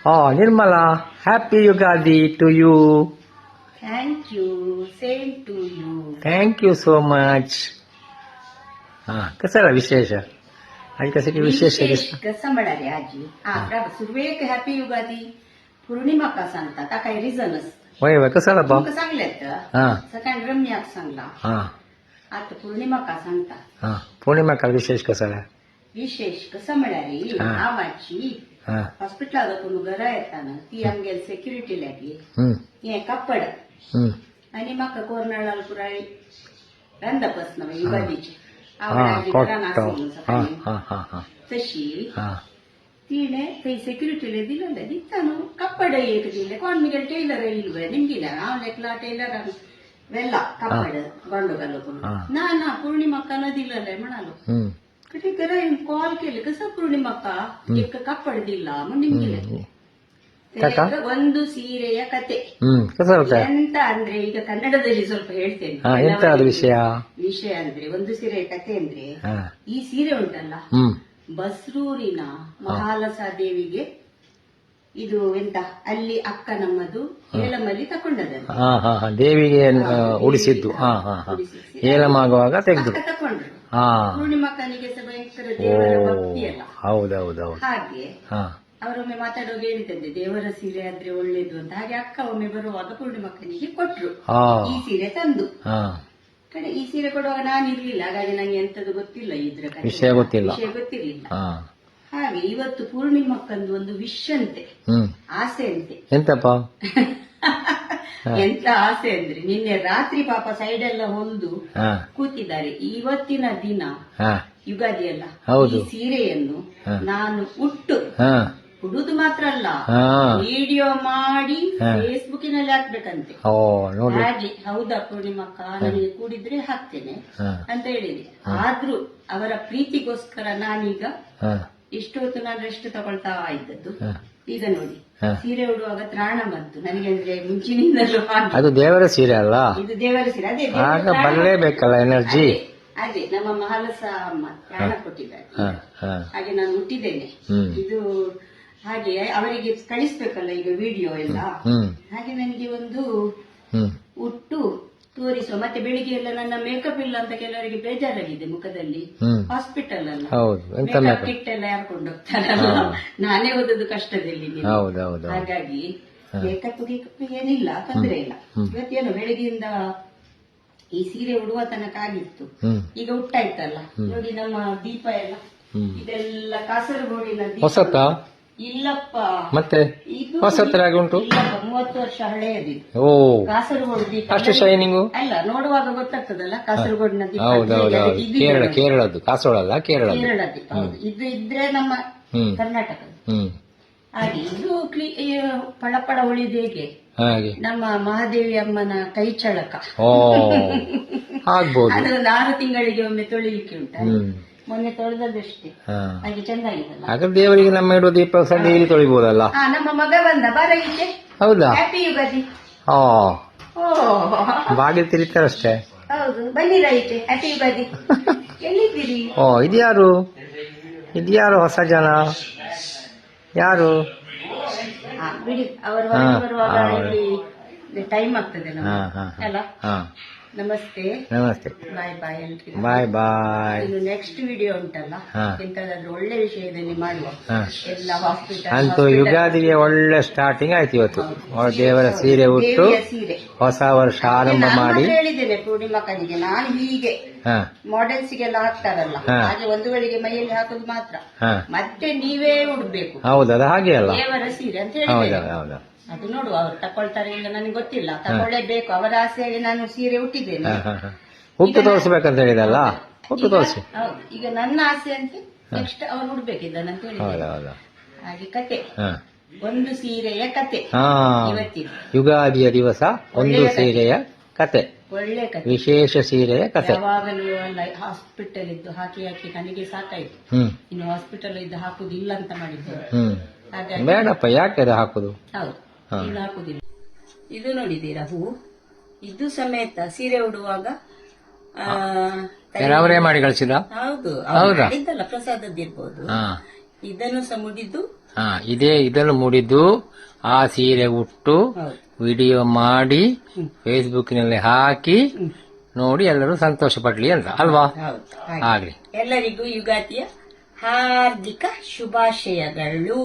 Nirmala, happy Yugadi to you. Thank you. Same to you. Thank you so much. कसा विशेष आज कसे की विशेष कसं म्हणाले आजी सुरवेक हॅपी युगादी पौर्णिमा का सांगता ता काही रिझन असतं वय कसा बा सांगल्यात सकाळी रम्याक सांगला आता पौर्णिमा का सांगता पौर्णिमा का विशेष कसा विशेष कसं म्हणाले आवाची हॉस्पिटल घरा येताना ती आमगेल सेक्युरिटी लागली हे कापड आणि म्हाका कोरनाळाल पुराय रांदपासना युगादीची तशी तिने ते सेक्युरिटीला दिलेलं दिसताना कपड एक दिले कोण मिगेल टेलर इल्वे निमगिला हांव टेलर वेल्ला कपड गोंडो घालून ना पौर्णिमाका दिलेलं म्हणालो कधी करा कॉल केले कसं पौर्णिमाका एक कपड दिला म्हणून निमगिले ಒಂದು ಸೀರೆಯ ಕತೆ ಎಂತ ಅಂದ್ರೆ ಈಗ ಕನ್ನಡದಲ್ಲಿ ಸ್ವಲ್ಪ ಹೇಳ್ತೇನೆ ವಿಷಯ ಅಂದ್ರೆ ಒಂದು ಸೀರೆಯ ಕತೆ ಅಂದ್ರೆ ಈ ಸೀರೆ ಉಂಟಲ್ಲ ಬಸ್ರೂರಿನ ಮಹಾಲಸಾ ದೇವಿಗೆ ಇದು ಎಂತ ಅಲ್ಲಿ ಅಕ್ಕ ನಮ್ಮದು ಏಲಮಲ್ಲಿ ತಕೊಂಡದ ದೇವಿಗೆ ಉಡಿಸಿದ್ದು ಏಲಮಾಗುವಾಗ ತೆಗೆದು ತಕೊಂಡ್ರು ಪೂರ್ಣಿಮಕ್ಕನಿಗೆ ಭಯಂಕರ ದೇವರ ಭಕ್ತಿ ಅಲ್ಲ ಹೌದೌದು ಹಾಗೆ ಅವರೊಮ್ಮೆ ಮಾತಾಡುವಾಗ ಹೇಳಿದ್ದೆ ದೇವರ ಸೀರೆ ಆದ್ರೆ ಒಳ್ಳೇದು ಅಂತ ಹಾಗೆ ಅಕ್ಕ ಒಮ್ಮೆ ಬರುವಾಗ ಪೂರ್ಣಿಮಕ್ಕನಿಗೆ ಕೊಟ್ರು ಈ ಸೀರೆ ತಂದು ಕಡೆ ಈ ಸೀರೆ ಕೊಡುವಾಗ ನಾನು ಇರ್ಲಿಲ್ಲ ಹಾಗಾಗಿ ನಂಗೆ ಎಂತದ್ದು ಗೊತ್ತಿಲ್ಲ ಇದ್ರ ವಿಷಯ ಗೊತ್ತಿರಲಿಲ್ಲ ಹಾಗೆ ಇವತ್ತು ಪೂರ್ಣಿಮಕ್ಕಂದು ಒಂದು ವಿಶ್ ಅಂತೆ ಆಸೆ ಅಂತೆ ಎಂತಪ್ಪ ಎಂತ ಆಸೆ ಅಂದ್ರೆ ನಿನ್ನೆ ರಾತ್ರಿ ಪಾಪ ಸೈಡ್ ಎಲ್ಲ ಹೊಂದು ಕೂತಿದ್ದಾರೆ ಇವತ್ತಿನ ದಿನ ಯುಗಾದಿ ಅಲ್ಲ ಈ ಸೀರೆಯನ್ನು ನಾನು ಉಡುದು ಮಾತ್ರ ಅಲ್ಲ ವಿಡಿಯೋ ಮಾಡಿ ಫೇಸ್ಬುಕ್ಕಿನಲ್ಲಿ ಹಾಕ್ಬೇಕಂತೆ ಹಾಗೆ ಹೌದಾ ಪೂರ್ಣಿಮಕ್ಕ ನನಗೆ ಕೂಡಿದ್ರೆ ಹಾಕ್ತೇನೆ ಅಂತ ಹೇಳಿದೆ ಆದ್ರೂ ಅವರ ಪ್ರೀತಿಗೋಸ್ಕರ ನಾನೀಗ ಇಷ್ಟು ಹೊತ್ತು ನಾನು ರೆಸ್ಟ್ ತಗೊಳ್ತಾ ಇದ್ದದ್ದು ಈಗ ನೋಡಿ ಸೀರೆ ಉಡುವಾಗ ತ್ರಾಣ ಬಂತು ನನಗೆ ಅಂದ್ರೆ ಮುಂಚಿನಿಂದಲೂ ಅದು ದೇವರ ಸೀರೆ ಅಲ್ಲ ಇದು ದೇವರ ಸೀರೆ ಅದೇ ಬರಲೇಬೇಕಲ್ಲ ಎನರ್ಜಿ ಅದೇ ನಮ್ಮ ಮಹಾಲಸ ಅಮ್ಮ ಪ್ರಾಣ ಕೊಟ್ಟಿದ್ದಾರೆ ಹಾಗೆ ನಾನು ಹುಟ್ಟಿದ್ದೇನೆ ಇದು ಹಾಗೆ ಅವರಿಗೆ ಕಳಿಸ್ಬೇಕಲ್ಲ ಈಗ ವಿಡಿಯೋ ಎಲ್ಲ ಹಾಗೆ ನನಗೆ ಒಂದು ಉಟ್ಟು ತೋರಿಸುವ ಮತ್ತೆ ಬೆಳಿಗ್ಗೆ ಎಲ್ಲ ನನ್ನ ಮೇಕಪ್ ಇಲ್ಲ ಅಂತ ಕೆಲವರಿಗೆ ಬೇಜಾರಾಗಿದೆ ಮುಖದಲ್ಲಿ ಹಾಸ್ಪಿಟಲ್ ಅಲ್ಲ ಮೇಕಪ್ ಕಿಟ್ ಎಲ್ಲ ಯಾರ್ಕೊಂಡು ಹೋಗ್ತಾರಲ್ಲ ನಾನೇ ಓದೋದು ಕಷ್ಟದಲ್ಲಿ ಹಾಗಾಗಿ ಮೇಕಪ್ ಏನಿಲ್ಲ ತೊಂದರೆ ಇಲ್ಲ ಇವತ್ತೇನು ಬೆಳಿಗ್ಗೆಯಿಂದ ಈ ಸೀರೆ ಉಡುವ ತನಕ ಆಗಿತ್ತು ಈಗ ಉಟ್ಟಾಯ್ತಲ್ಲ ನೋಡಿ ನಮ್ಮ ದೀಪ ಎಲ್ಲ ಇದೆಲ್ಲ ಕಾಸರಗೋಡಿನ ದೀಪ ಇಲ್ಲಪ್ಪ ಮತ್ತೆ ಹೊಸತರಾಗಿ ಉಂಟು 30 ವರ್ಷ ಹಳೆಯದಿತ್ತು ಕಾಸರಗೋಡು ದೀಪ ಅಷ್ಟು ಶೈನಿಂಗು ಅಲ್ಲ ನೋಡುವಾಗ ಗೊತ್ತಾಗ್ತದಲ್ಲ ಕಾಸರಗೋಡಿನ ದೀಪ ಕೇರಳದ್ದು ಕಾಸರಗೋಡಲ್ಲ ಕೇರಳದ್ದು ಇದು ಇದ್ರೆ ನಮ್ಮ ಕರ್ನಾಟಕದ ಹಾಗೆ ಇದು ಪಳಪಳ ಉಳಿದು ಹೇಗೆ ನಮ್ಮ ಮಹಾದೇವಿ ಅಮ್ಮನ ಕೈ ಚಳಕ ಆಗ್ಬೋದು ಅದು ಒಂದು 6 ತಿಂಗಳಿಗೆ ಒಮ್ಮೆ ತೊಳಿಲಿಕ್ಕೆ ಉಂಟ ಮೊನ್ನೆ ತೊಳೆದಷ್ಟೇ ಹಾಗೆ ಚೆನ್ನಾಗಿದಲ್ಲ ಹಾಗಾದ್ರೆ ದೇವರಿಗೆ ನಮ್ಮ ಇಡುವ ದೀಪ ಡೈಲಿ ತೊಳಿಬಹುದಲ್ಲ ನಮ್ಮ ಮಗ ಬಂದ ಬರ ಈಚೆ ಹೌದಾ ಹ್ಯಾಪಿ ಯುಗಾದಿ ಬಾಗಿಲು ತಿರುಗ್ತಾರಷ್ಟೇ ಹೌದು ಬನ್ನಿರ ಈಚೆ ಹ್ಯಾಪಿ ಯುಗಾದಿ ಎಲ್ಲಿದ್ದೀರಿ ಇದ್ಯಾರು ಹೊಸ ಜನ ಯಾರು ಬಿಡಿ ಅವರು ಬರುವಾಗ ಇಲ್ಲಿ ಟೈಮ್ ಆಗ್ತದೆ ಅಲ್ಲ ನಮಸ್ತೆ ಬಾಯ್ ಬಾಯ್ ಎಲ್ರಿಗೂ ಬಾಯ್ ಇನ್ನು ನೆಕ್ಸ್ಟ್ ವಿಡಿಯೋ ಉಂಟಲ್ಲ ಎಂತಾದ್ರೂ ಒಳ್ಳೆ ವಿಷಯದಲ್ಲಿ ಮಾಡುವ ಎಲ್ಲ ಹಾಸ್ಪಿಟಲ್ ಅಂತೂ ಯುಗಾದಿಗೆ ಒಳ್ಳೆ ಸ್ಟಾರ್ಟಿಂಗ್ ಆಯ್ತು ಇವತ್ತು ದೇವರ ಸೀರೆ ಉಟ್ಟು ಹೊಸ ವರ್ಷ ಆರಂಭ ಮಾಡಿ ಹೇಳಿದ್ದೇನೆ ಪೂರ್ಣಿಮಕ್ಕನಿಗೆ ನಾನು ಹೀಗೆ ಮಾಡೆಲ್ಸ್ ಗೆಲ್ಲ ಹಾಕ್ತಾರಲ್ಲ ಹಾಗೆ ಒಂದು ಗಳಿಗೆ ಮೈಯಲ್ಲಿ ಹಾಕೋದು ಮಾತ್ರ ಮತ್ತೆ ನೀವೇ ಉಡ್ಬೇಕು ಹೌದಾ ಹಾಗೆ ಅಲ್ಲ ದೇವರ ಸೀರೆ ಅಂತ ಹೇಳಿದ್ದೇನೆ ಅದು ನೋಡುವ ಅವ್ರು ತಕೊಳ್ತಾರೆ ಇಲ್ಲ ನನಗೆ ಗೊತ್ತಿಲ್ಲ ತಕೊಳ್ಳೇಬೇಕು ಅವರ ಆಸೆಯಾಗಿ ನಾನು ಸೀರೆ ಹುಟ್ಟಿದ್ದೇನೆ ಹುಟ್ಟು ತೋರಿಸ್ಬೇಕಂತ ಹೇಳಿದಲ್ಲ ಹುಟ್ಟು ತೋರಿಸಿ ಹೌದು ಈಗ ನನ್ನ ಆಸೆ ಅಂತ ನೆಕ್ಸ್ಟ್ ಅವ್ರು ಹುಡ್ಬೇಕಿದ್ದಾನಂತ ಹೇಳಿದ್ದಾರೆ ಹಾಗೆ ಕತೆ ಒಂದು ಸೀರೆಯ ಕತೆ ಇವತ್ತಿನ ಯುಗಾದಿಯ ದಿವಸ ಒಂದು ಸೀರೆಯ ಕತೆ ಒಳ್ಳೆ ಕತೆ ವಿಶೇಷ ಸೀರೆಯ ಕತೆ ಯಾವಾಗಲೂ ಹಾಸ್ಪಿಟಲ್ ಇದ್ದು ಹಾಕಿ ನನಗೆ ಸಾಕಾಯ್ತು ಇನ್ನು ಹಾಸ್ಪಿಟಲ್ ಇದ್ದು ಹಾಕುದಿಲ್ಲ ಅಂತ ಮಾಡಿದ್ದು ಬೇಡಪ್ಪ ಯಾಕೆ ಅದು ಹಾಕುದು ಹೌದು ಇನ್ನು ಹಾಕುದಿಲ್ಲ ಇದು ನೋಡಿದೀರಾ ಹೂ ಇದು ಸಮೇತ ಸೀರೆ ಉಡುವಾಗ ಅವರೇ ಮಾಡಿ ಕಳಿಸಿದ ಹೌದು ಇದ್ದಲ್ಲ ಪ್ರಸಾದದ್ದಿರ್ಬೋದು ಇದನ್ನು ಸಹ ಮುಡಿದು ಹಾ ಇದನ್ನು ಮುಡಿದು ಆ ಸೀರೆ ಉಟ್ಟು ಹೌದು ವಿಡಿಯೋ ಮಾಡಿ ಫೇಸ್ಬುಕ್ನಲ್ಲಿ ಹಾಕಿ ನೋಡಿ ಎಲ್ಲರೂ ಸಂತೋಷ ಪಡ್ಲಿ ಅಂತ ಅಲ್ವಾ? ಹೌದು ಹಾಗೆ. ಆಗ್ಲಿ. ಎಲ್ಲರಿಗೂ ಯುಗಾದಿಯ ಹಾರ್ದಿಕ ಶುಭಾಶಯಗಳು.